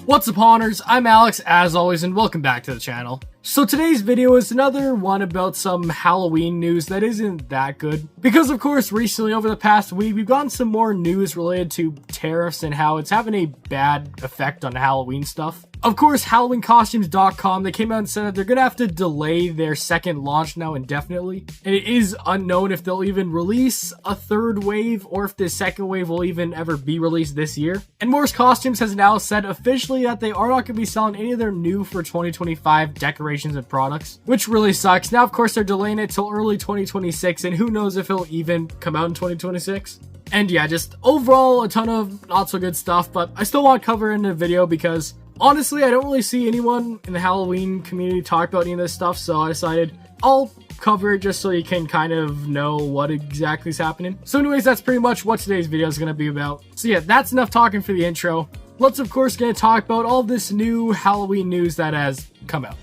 What's up, Honors? I'm Alex, as always, and welcome back to the channel. So today's video is another one about some Halloween news that isn't that good. Because of course, recently over the past week, we've gotten some more news related to tariffs and how it's having a bad effect on Halloween stuff. Of course, HalloweenCostumes.com, they came out and said that they're gonna have to delay their second launch now indefinitely. And it is unknown if they'll even release a third wave or if the second wave will even ever be released this year. And Morris Costumes has now said officially that they are not gonna be selling any of their new for 2025 decorations and products, which really sucks. Now, of course, they're delaying it till early 2026, and who knows if it'll even come out in 2026. And yeah, just overall a ton of not so good stuff, but I still want to cover it in a video because honestly, I don't really see anyone in the Halloween community talk about any of this stuff, so I decided I'll cover it just so you can kind of know what exactly is happening. So anyways, that's pretty much what today's video is going to be about. So yeah, that's enough talking for the intro. Let's of course get to talk about all this new Halloween news that has come out.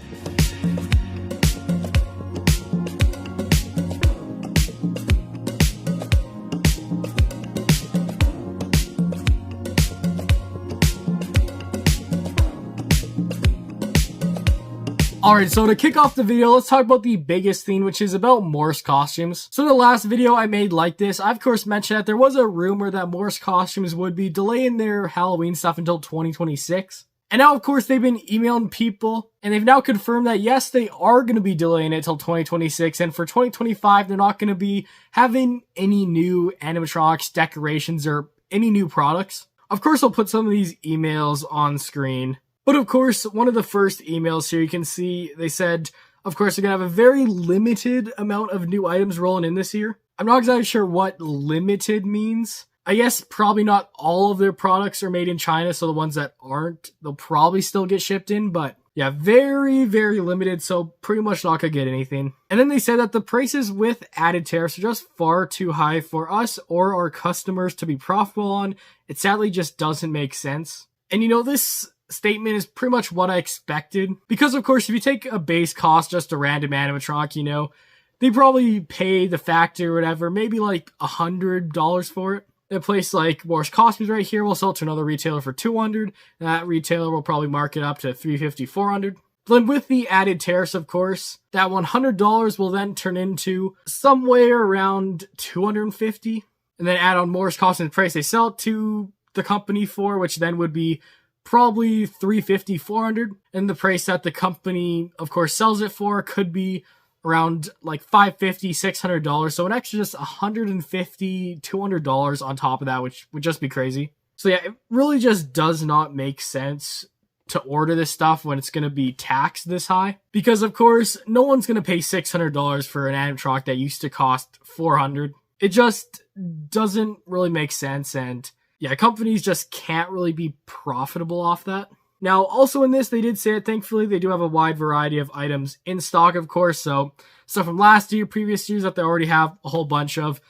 Alright, so to kick off the video, let's talk about the biggest thing, which is about Morris Costumes. So in the last video I made like this, I of course mentioned that there was a rumor that Morris Costumes would be delaying their Halloween stuff until 2026. And now of course they've been emailing people, and they've now confirmed that yes, they are going to be delaying it until 2026, and for 2025 they're not going to be having any new animatronics, decorations, or any new products. Of course I'll put some of these emails on screen. But of course, one of the first emails here, you can see they said, of course, they're going to have a very limited amount of new items rolling in this year. I'm not exactly sure what limited means. I guess probably not all of their products are made in China, so the ones that aren't, they'll probably still get shipped in, but yeah, very, very limited, so pretty much not going to get anything. And then they said that the prices with added tariffs are just far too high for us or our customers to be profitable on. It sadly just doesn't make sense. And you know, this statement is pretty much what I expected, because of course if you take a base cost, just a random animatronic, you know, they probably pay the factory or whatever, maybe like $100 for it. A place like Morris Costumes right here will sell to another retailer for $200. That retailer will probably mark it up to $350, $400. Then with the added tariffs, of course, that $100 will then turn into somewhere around $250, and then add on Morris Costumes price they sell it to the company for, which then would be probably $350, $400, and the price that the company, of course, sells it for could be around like $550, $600. So an extra just $150, $200 on top of that, which would just be crazy. So yeah, it really just does not make sense to order this stuff when it's going to be taxed this high, because of course no one's going to pay $600 for an animatronic that used to cost $400. It just doesn't really make sense, and yeah, companies just can't really be profitable off that. Now, also in this, they did say it, thankfully, they do have a wide variety of items in stock, of course, so stuff from last year, previous years that they already have a whole bunch of,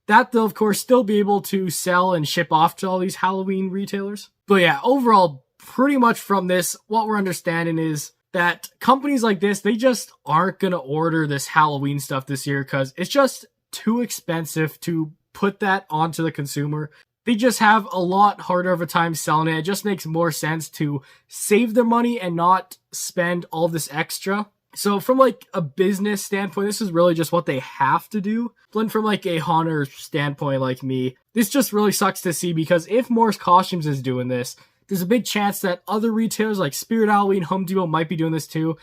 that they'll, of course, still be able to sell and ship off to all these Halloween retailers. But yeah, overall, pretty much from this, what we're understanding is that companies like this, they just aren't going to order this Halloween stuff this year because it's just too expensive to put that onto the consumer. They just have a lot harder of a time selling it. It just makes more sense to save their money and not spend all this extra. So from like a business standpoint, this is really just what they have to do. But then from like a hunter standpoint like me, this just really sucks to see, because if Morris Costumes is doing this, there's a big chance that other retailers like Spirit Halloween, Home Depot might be doing this too.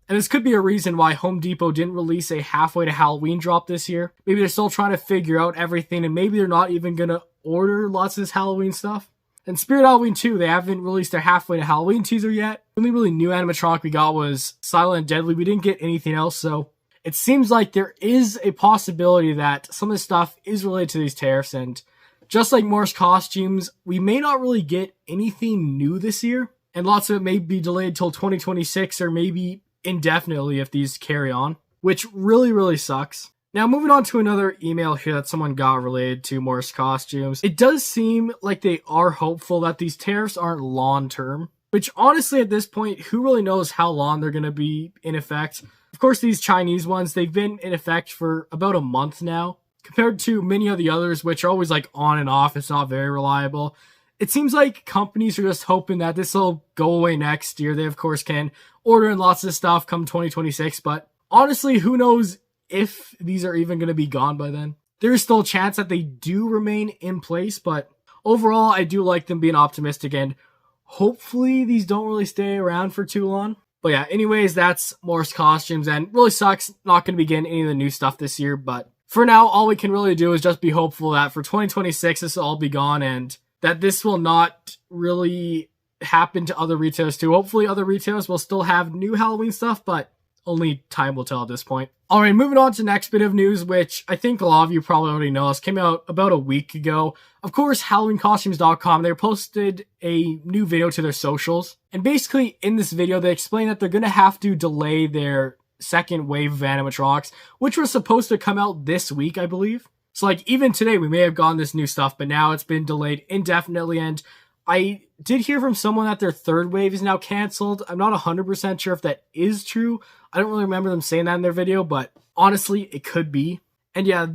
And this could be a reason why Home Depot didn't release a halfway to Halloween drop this year. Maybe they're still trying to figure out everything, and maybe they're not even going to order lots of this Halloween stuff. And Spirit Halloween 2, they haven't released their halfway to Halloween teaser yet. The only really new animatronic we got was Silent and Deadly. We didn't get anything else, so it seems like there is a possibility that some of this stuff is related to these tariffs, and just like Morris Costumes, we may not really get anything new this year, and lots of it may be delayed till 2026 or maybe indefinitely if these carry on, which really, really sucks. Now, moving on to another email here that someone got related to Morris Costumes. It does seem like they are hopeful that these tariffs aren't long-term, which honestly at this point, who really knows how long they're going to be in effect? Of course, these Chinese ones, they've been in effect for about a month now, compared to many of the others, which are always like on and off. It's not very reliable. it seems like companies are just hoping that this will go away next year. They, of course, can order in lots of stuff come 2026, but honestly, who knows if these are even going to be gone by then. There's still a chance that they do remain in place, but overall, I do like them being optimistic, and hopefully these don't really stay around for too long. But yeah, anyways, that's Morse Costumes, and really sucks not going to be getting any of the new stuff this year, but for now, all we can really do is just be hopeful that for 2026, this will all be gone, and that this will not really happen to other retailers too. Hopefully other retailers will still have new Halloween stuff, but only time will tell at this point. Alright, moving on to the next bit of news, which I think a lot of you probably already know. This came out about a week ago. Of course, HalloweenCostumes.com, they posted a new video to their socials. And basically, in this video, they explain that they're going to have to delay their second wave of animatronics, which was supposed to come out this week, I believe. So, like, even today, we may have gotten this new stuff, but now it's been delayed indefinitely. And I did hear from someone that their third wave is now canceled. I'm not 100% sure if that is true. I don't really remember them saying that in their video, but honestly, it could be. And yeah,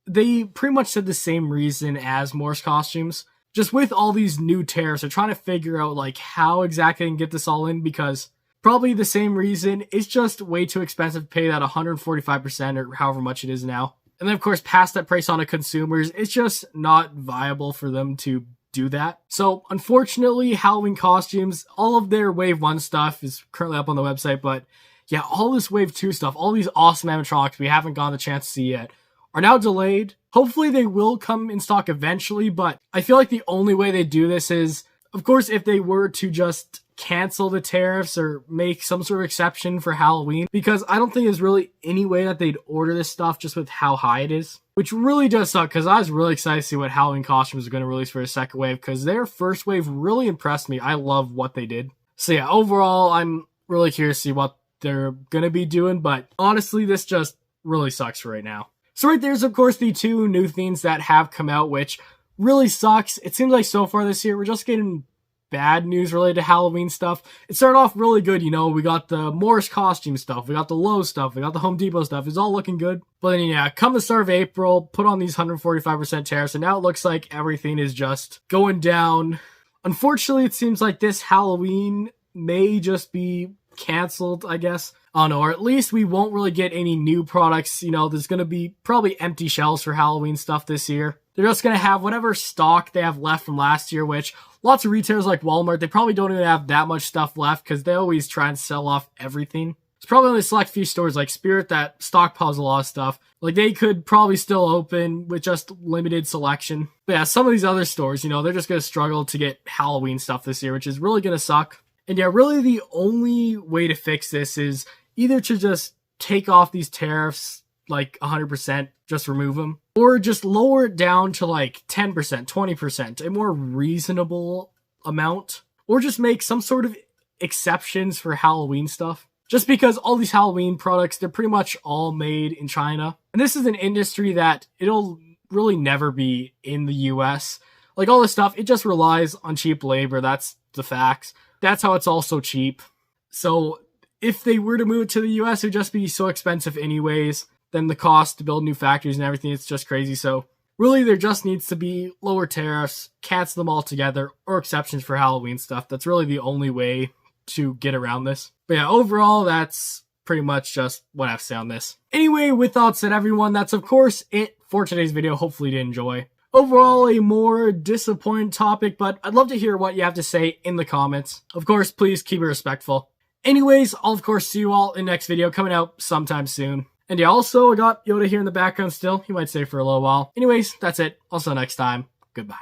they pretty much said the same reason as Morse Costumes. Just with all these new tariffs, they're trying to figure out like how exactly they can get this all in, because probably the same reason, it's just way too expensive to pay that 145% or however much it is now. And then of course, pass that price on to consumers. It's just not viable for them to do that. So unfortunately, Halloween Costumes, all of their Wave 1 stuff is currently up on the website, but yeah, all this Wave 2 stuff, all these awesome animatronics we haven't gotten a chance to see yet, are now delayed. Hopefully they will come in stock eventually, but I feel like the only way they do this is, of course, if they were to just cancel the tariffs or make some sort of exception for Halloween, because I don't think there's really any way that they'd order this stuff just with how high it is, which really does suck, because I was really excited to see what Halloween Costumes are going to release for a second wave, because their first wave really impressed me. I love what they did. So yeah, overall, I'm really curious to see what they're going to be doing, but honestly, this just really sucks for right now. So right there's, of course, the two new themes that have come out, which really sucks. It seems like so far this year, we're just getting bad news related to Halloween stuff. It started off really good, you know, we got the Morse Costume stuff, we got the Lowe's stuff, we got the Home Depot stuff, it's all looking good. But then, yeah, come the start of April, put on these 145% tariffs, and now it looks like everything is just going down. Unfortunately, it seems like this Halloween may just be canceled, I guess. I don't know, or at least we won't really get any new products. You know, there's going to be probably empty shelves for Halloween stuff this year. They're just going to have whatever stock they have left from last year, which lots of retailers like Walmart, they probably don't even have that much stuff left because they always try and sell off everything. It's probably only select few stores like Spirit that stockpiles a lot of stuff. Like, they could probably still open with just limited selection. But yeah, some of these other stores, you know, they're just going to struggle to get Halloween stuff this year, which is really going to suck. And yeah, really the only way to fix this is either to just take off these tariffs like 100%, just remove them, or just lower it down to like 10%, 20%, a more reasonable amount, or just make some sort of exceptions for Halloween stuff. Just because all these Halloween products, they're pretty much all made in China. And this is an industry that it'll really never be in the US. Like, all this stuff, it just relies on cheap labor. That's the facts. That's how it's all so cheap. So if they were to move it to the US, it would just be so expensive anyways. Then the cost to build new factories and everything, it's just crazy. So really, there just needs to be lower tariffs, cancel them all together, or exceptions for Halloween stuff. That's really the only way to get around this. But yeah, overall, that's pretty much just what I have to say on this. Anyway, with that said, everyone, that's of course it for today's video. Hopefully you did enjoy. Overall, a more disappointing topic, but I'd love to hear what you have to say in the comments. Of course, please keep it respectful. Anyways, I'll of course see you all in the next video coming out sometime soon. And yeah, also, I got Yoda here in the background still. He might stay for a little while. Anyways, that's it. I'll see you next time. Goodbye.